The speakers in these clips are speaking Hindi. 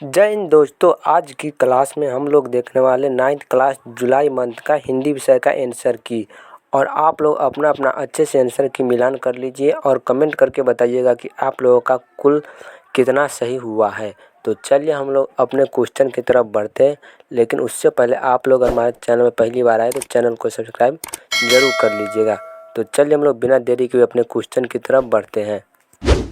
जय हिंद दोस्तों। आज की क्लास में हम लोग देखने वाले 9th क्लास जुलाई मंथ का हिंदी विषय का आंसर की। और आप लोग अपना अपना अच्छे से आंसर की मिलान कर लीजिए और कमेंट करके बताइएगा कि आप लोगों का कुल कितना सही हुआ है। तो चलिए हम लोग अपने क्वेश्चन की तरफ बढ़ते हैं, लेकिन उससे पहले आप लोग हमारे चैनल में पहली बार आए तो चैनल को सब्सक्राइब ज़रूर कर लीजिएगा। तो चलिए हम लोग बिना देरी के अपने क्वेश्चन की तरफ बढ़ते हैं।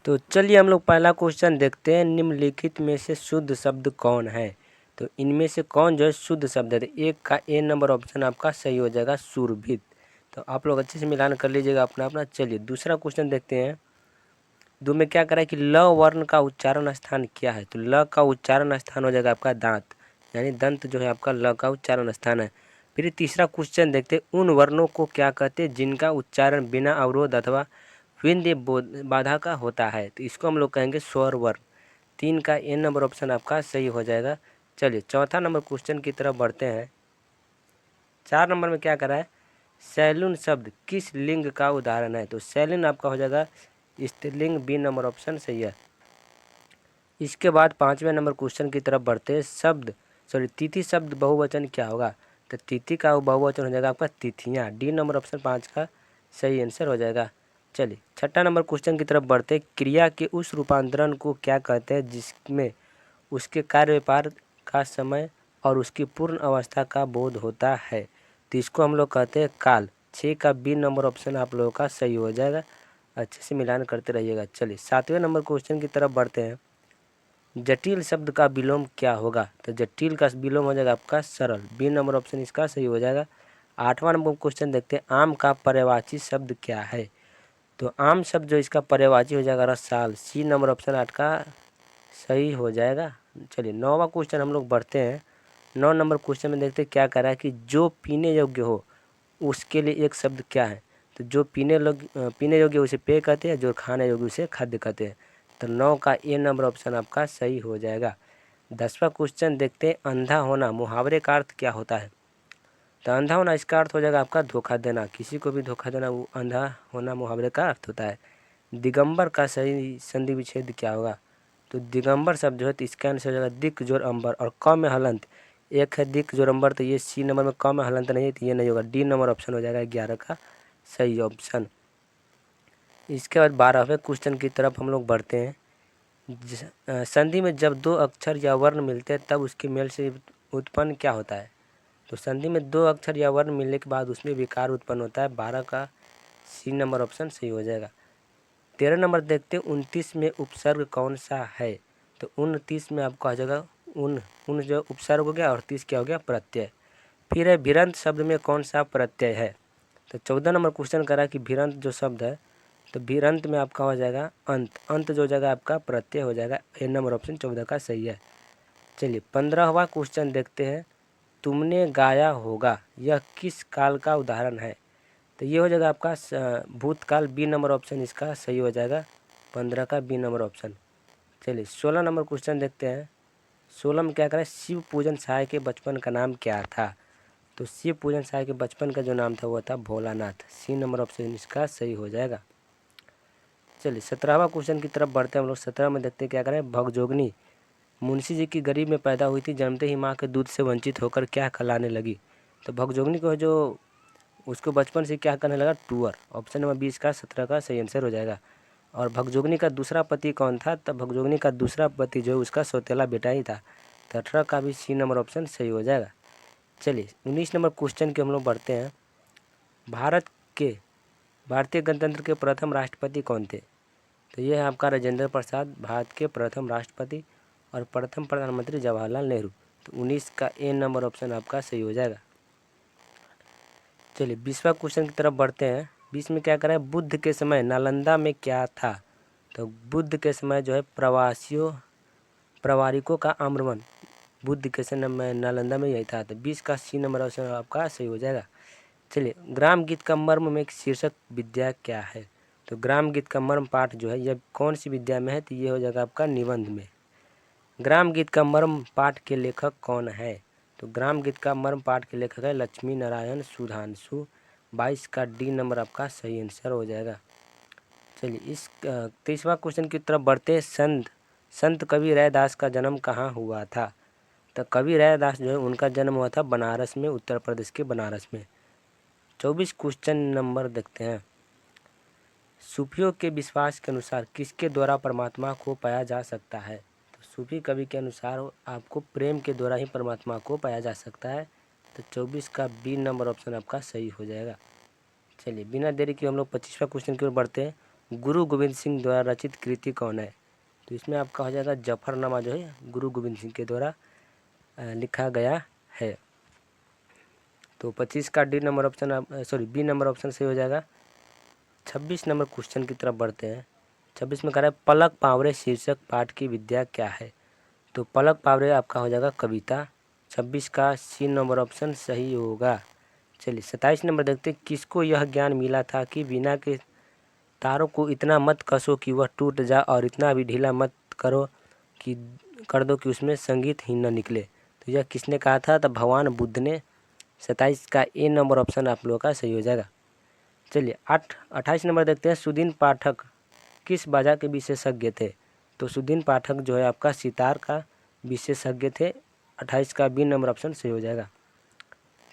तो चलिए हम लोग पहला क्वेश्चन देखते हैं। निम्नलिखित में से शुद्ध शब्द कौन है? तो इनमें से कौन जो है शुद्ध शब्द है? तो एक का ए नंबर ऑप्शन आपका सही हो जाएगा, सुरभित। तो आप लोग अच्छे से मिलान कर लीजिएगा अपना अपना। चलिए दूसरा क्वेश्चन देखते हैं। दो में क्या करा है कि ल वर्ण का उच्चारण स्थान क्या है? तो ल का उच्चारण स्थान हो जाएगा आपका दांत, यानी दंत जो है आपका ल का उच्चारण स्थान है। फिर तीसरा क्वेश्चन देखते हैं। उन वर्णों को क्या कहते हैं जिनका उच्चारण बिना अवरोध अथवा विंध्य बाधा का होता है? तो इसको हम लोग कहेंगे स्वर वर्ण। 3 का ए नंबर ऑप्शन आपका सही हो जाएगा। चलिए चौथा नंबर क्वेश्चन की तरफ बढ़ते हैं। 4 नंबर में क्या करा है? सैलून शब्द किस लिंग का उदाहरण है? तो सैलून आपका हो जाएगा स्त्रीलिंग, बी नंबर ऑप्शन सही है। इसके बाद 5वें नंबर क्वेश्चन की तरफ बढ़ते हैं। तिथि शब्द बहुवचन क्या होगा? तो तिथि का बहुवचन हो जाएगा आपका तिथियाँ, डी नंबर ऑप्शन 5 का सही आंसर हो जाएगा। चलिए छठा नंबर क्वेश्चन की तरफ बढ़ते हैं। क्रिया के उस रूपांतरण को क्या कहते हैं जिसमें उसके कार्य व्यापार का समय और उसकी पूर्ण अवस्था का बोध होता है? तो इसको हम लोग कहते हैं काल। 6 का बी नंबर ऑप्शन आप लोगों का सही हो जाएगा। अच्छे से मिलान करते रहिएगा। चलिए 7वें नंबर क्वेश्चन की तरफ बढ़ते हैं। जटिल शब्द का विलोम क्या होगा? तो जटिल का विलोम हो जाएगा आपका सरल, बी नंबर ऑप्शन इसका सही हो जाएगा। 8वां नंबर क्वेश्चन देखते हैं। आम का पर्यायवाची शब्द क्या है? तो आम शब्द जो इसका पर्यायवाची हो जाएगा रसाल, सी नंबर ऑप्शन 8 का सही हो जाएगा। चलिए 9वां क्वेश्चन हम लोग बढ़ते हैं। 9 नंबर क्वेश्चन में देखते हैं क्या कह रहा है कि जो पीने योग्य हो उसके लिए एक शब्द क्या है? तो जो पीने योग्य उसे पेय कहते हैं, जो खाने योग्य उसे खाद्य कहते हैं। तो 9 का ए नंबर ऑप्शन आपका सही हो जाएगा। 10वां क्वेश्चन देखते हैं। अंधा होना मुहावरे का अर्थ क्या होता है? तो अंधा होना इसका अर्थ हो जाएगा आपका धोखा देना, किसी को भी धोखा देना, वो अंधा होना मुहावरे का अर्थ होता है। दिगंबर का सही संधि विच्छेद क्या होगा? तो दिगंबर शब्द जो है तो इसका आंसर हो जाएगा दिक जोर अंबर और क में हलंत। एक है दिक जोर अंबर, तो ये सी नंबर में क में हलंत नहीं है, तो ये नहीं होगा, डी नंबर ऑप्शन हो जाएगा 11 का सही ऑप्शन। इसके बाद 12वें क्वेश्चन की तरफ हम लोग बढ़ते हैं। संधि में जब दो अक्षर या वर्ण मिलते हैं तब उसके मेल से उत्पन्न क्या होता है? तो संधि में दो अक्षर या वर्ण मिलने के बाद उसमें विकार उत्पन्न होता है। 12 का सी नंबर ऑप्शन सही हो जाएगा। 13 नंबर देखते हैं। 29 में उपसर्ग कौन सा है? तो 29 में आपका आ जाएगा उन जो उपसर्ग हो गया और 30 क्या हो गया? प्रत्यय। फिर है भिरंत शब्द में कौन सा प्रत्यय है? तो 14 नंबर क्वेश्चन करा कि भिरंत जो शब्द है, तो भिरंत में आपका हो जाएगा अंत। अंत जो हो जाएगा आपका प्रत्यय हो जाएगा, ए नंबर ऑप्शन 14 का सही है। चलिए 15वां क्वेश्चन देखते हैं। तुमने गाया होगा यह किस काल का उदाहरण है? तो ये हो जाएगा आपका भूतकाल, बी नंबर ऑप्शन इसका सही हो जाएगा। 15 का बी नंबर ऑप्शन। चलिए 16 नंबर क्वेश्चन देखते हैं। 16 में क्या करें? शिव पूजन साय के बचपन का नाम क्या था? तो शिव पूजन साय के बचपन का जो नाम था वो था भोलानाथ, सी नंबर ऑप्शन इसका सही हो जाएगा। चलिए 17वां क्वेश्चन की तरफ बढ़ते हैं हम लोग। 17 में देखते हैं क्या करें। भगजोगनी मुंशी जी की गरीब में पैदा हुई थी, जन्मते ही माँ के दूध से वंचित होकर क्या कहलाने लगी? तो भगजोगनी को जो उसको बचपन से क्या करने लगा? टूअर, ऑप्शन नंबर 20 का 17 का सही आंसर हो जाएगा। और भगजोगनी का दूसरा पति कौन था? तब भगजोगनी का दूसरा पति जो है उसका सौतेला बेटा ही था। तो 18 का भी सी नंबर ऑप्शन सही हो जाएगा। चलिए 19 नंबर क्वेश्चन के हम लोग बढ़ते हैं। भारतीय गणतंत्र के प्रथम राष्ट्रपति कौन थे? तो ये है आपका राजेंद्र प्रसाद, भारत के प्रथम राष्ट्रपति, और प्रथम प्रधानमंत्री जवाहरलाल नेहरू। तो 19 का ए नंबर ऑप्शन आपका सही हो जाएगा। चलिए 20वां क्वेश्चन की तरफ बढ़ते हैं। 20 में क्या करें? बुद्ध के समय नालंदा में क्या था? तो बुद्ध के समय जो है प्रवारिकों का आक्रमण बुद्ध के समय में नालंदा में यही था। तो 20 का सी नंबर ऑप्शन आपका सही हो जाएगा। चलिए ग्राम गीत का मर्म में एक शीर्षक विद्या क्या है? तो ग्राम गीत का मर्म पाठ जो है यह कौन सी विद्या में है? तो ये हो जाएगा आपका निबंध में। ग्राम गीत का मर्म पाठ के लेखक कौन है? तो ग्राम गीत का मर्म पाठ के लेखक है लक्ष्मी नारायण सुधांशु। 22 का डी नंबर आपका सही आंसर हो जाएगा। चलिए इस 23वां क्वेश्चन की तरफ बढ़ते हैं। संत संत कबीर रैदास का जन्म कहाँ हुआ था? तो कबीर रैदास जो है उनका जन्म हुआ था बनारस में, उत्तर प्रदेश के बनारस में। 24 क्वेश्चन नंबर देखते हैं। सूफियों के विश्वास के अनुसार किसके द्वारा परमात्मा को पाया जा सकता है? तो सूफी कवि के अनुसार आपको प्रेम के द्वारा ही परमात्मा को पाया जा सकता है। तो 24 का बी नंबर ऑप्शन आपका सही हो जाएगा। चलिए बिना देरी के हम लोग 25वां क्वेश्चन की ओर बढ़ते हैं। गुरु गोविंद सिंह द्वारा रचित कृति कौन है? तो इसमें आपका हो जाएगा जफरनामा जो है गुरु गोविंद सिंह के द्वारा लिखा गया है। तो 25 का D number option B number option सही हो जाएगा। 26 नंबर क्वेश्चन की तरफ बढ़ते हैं। 26 में कह रहा है पलक पावरे शीर्षक पाठ की विद्या क्या है? तो पलक पावरे आपका हो जाएगा कविता। 26 का सी नंबर ऑप्शन सही होगा। चलिए 27 नंबर देखते हैं। किसको यह ज्ञान मिला था कि वीणा के तारों को इतना मत कसो कि वह टूट जा और इतना भी ढीला मत कर दो कि उसमें संगीत ही न निकले? तो यह किसने कहा था? तो भगवान बुद्ध ने। 27 का ए नंबर ऑप्शन आप लोगों का सही हो जाएगा। चलिए 28 नंबर देखते हैं। सुदीन पाठक किस बाजा के विशेषज्ञ थे? तो सुदीन पाठक जो है आपका सितार का विशेषज्ञ थे। 28 का बी नंबर ऑप्शन सही हो जाएगा।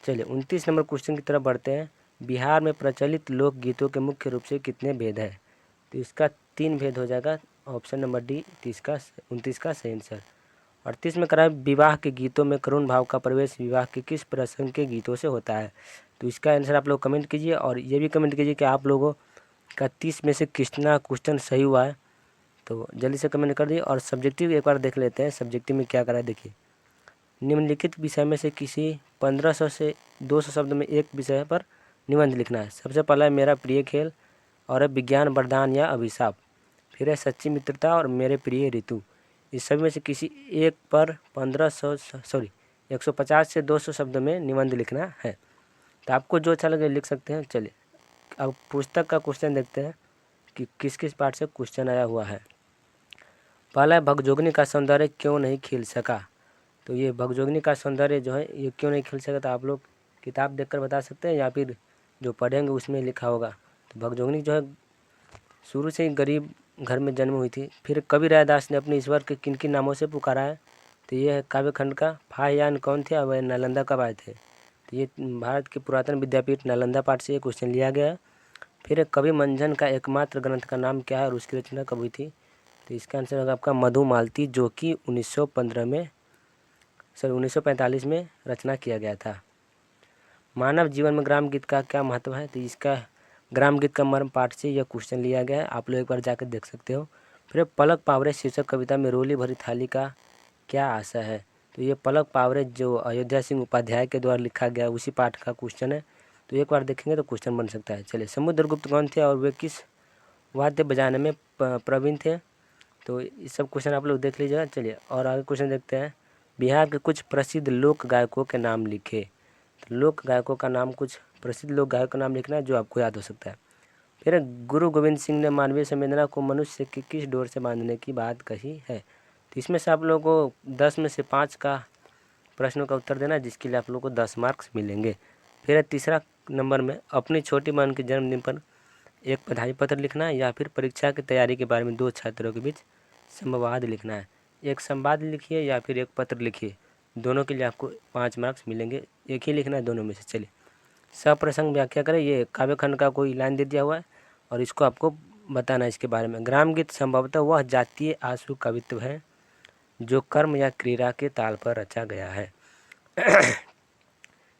चलिए 29 नंबर क्वेश्चन की तरफ बढ़ते हैं। बिहार में प्रचलित लोकगीतों के मुख्य रूप से कितने भेद हैं? तो इसका 3 भेद हो जाएगा। ऑप्शन नंबर डी 29 का सही आंसर। 38 में करा विवाह के गीतों में करुण भाव का प्रवेश विवाह के किस प्रसंग के गीतों से होता है? तो इसका आंसर आप लोग कमेंट कीजिए और ये भी कमेंट कीजिए कि आप लोगों का 30 में से कितना क्वेश्चन सही हुआ है। तो जल्दी से कमेंट कर दिए। और सब्जेक्टिव एक बार देख लेते हैं। सब्जेक्टिव में क्या करा है देखिए। निम्नलिखित विषय में से किसी 1500 से 200 शब्द में एक विषय पर निबंध लिखना है। सबसे पहला है मेरा प्रिय खेल, और है विज्ञान वरदान या अभिशाप, फिर है सच्ची मित्रता और मेरे प्रिय ऋतु। इस सभी में से किसी एक पर 150 से 200 शब्द में निबंध लिखना है। तो आपको जो अच्छा लगे लिख सकते हैं। चलिए अब पुस्तक का क्वेश्चन देखते हैं कि किस किस पार्ट से क्वेश्चन आया हुआ है। पहला है भगजोगनी का सौंदर्य क्यों नहीं खिल सका? तो ये भगजोगनी का सौंदर्य जो है ये क्यों नहीं खिल सका? तो आप लोग किताब देखकर बता सकते हैं या फिर जो पढ़ेंगे उसमें लिखा होगा। तो भगजोगनी जो है शुरू से ही गरीब घर में जन्म हुई थी। फिर कबीर रैदास ने अपने ईश्वर के किन किन नामों से पुकारा है? तो ये है काव्यखंड का फाहयान कौन थे और वह नालंदा कब आए थे? तो ये भारत के पुरातन विद्यापीठ नालंदा पाठ से ये क्वेश्चन लिया गया है। फिर कवि मंजन का एकमात्र ग्रंथ का नाम क्या है और उसकी रचना कब हुई थी? तो इसका आंसर होगा आपका मधुमालती, जो कि 1945 में रचना किया गया था। मानव जीवन में ग्राम गीत का क्या महत्व है? तो इसका ग्राम गीत का मर्म पाठ से यह क्वेश्चन लिया गया है। आप लोग एक बार जाकर देख सकते हो। फिर पलक पावरे शीर्षक कविता में रोली भरी थाली का क्या आशय है? तो ये पलक पावरे जो अयोध्या सिंह उपाध्याय के द्वारा लिखा गया उसी पाठ का क्वेश्चन है। तो एक बार देखेंगे तो क्वेश्चन बन सकता है। चलिए समुद्रगुप्त कौन थे और वे किस वाद्य बजाने में प्रवीण थे? तो ये सब क्वेश्चन आप लोग देख लीजिएगा। चलिए और आगे क्वेश्चन देखते हैं। बिहार के कुछ प्रसिद्ध लोक गायकों के नाम लिखे। तो लोक गायकों का नाम, कुछ प्रसिद्ध लोक गायकों का नाम लिखना है जो आपको याद हो सकता है। फिर गुरु गोविंद सिंह ने मानवीय संवेदना को मनुष्य की किस डोर से बांधने की बात कही है? तो इसमें से आप लोगों को 10 में से 5 का प्रश्नों का उत्तर देना है, जिसके लिए आप लोगों को 10 मार्क्स मिलेंगे। फिर तीसरा नंबर में अपनी छोटी बहन के जन्मदिन पर एक बधाई पत्र लिखना है या फिर परीक्षा की तैयारी के बारे में दो छात्रों के बीच संवाद लिखना है। एक संवाद लिखिए या फिर एक पत्र लिखिए, दोनों के लिए आपको 5 मार्क्स मिलेंगे। एक ही लिखना है दोनों में से। चलिए सप्रसंग व्याख्या करें। ये काव्यखंड का कोई लाइन दे दिया हुआ है और इसको आपको बताना है इसके बारे में। ग्राम गीत संभवतः वह जातीय आशु कवित्व है जो कर्म या क्रीड़ा के ताल पर रचा गया है।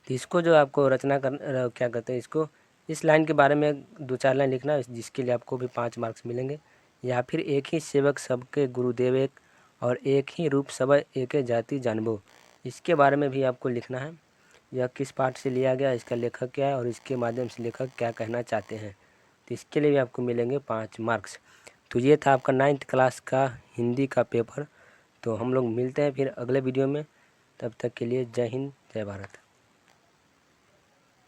तो इसको जो आपको रचना क्या कहते हैं, इसको इस लाइन के बारे में 2-4 लाइन लिखना है, जिसके लिए आपको भी 5 मार्क्स मिलेंगे। या फिर एक ही सेवक सबके गुरुदेव एक और एक ही रूप सब एक जाति जानबो, इसके बारे में भी आपको लिखना है। यह किस पाठ से लिया गया, इसका लेखक क्या है और इसके माध्यम से लेखक क्या कहना चाहते हैं। तो इसके लिए भी आपको मिलेंगे 5 मार्क्स। तो ये था आपका 9th क्लास का हिंदी का पेपर। तो हम लोग मिलते हैं फिर अगले वीडियो में। तब तक के लिए जय हिंद, जय भारत।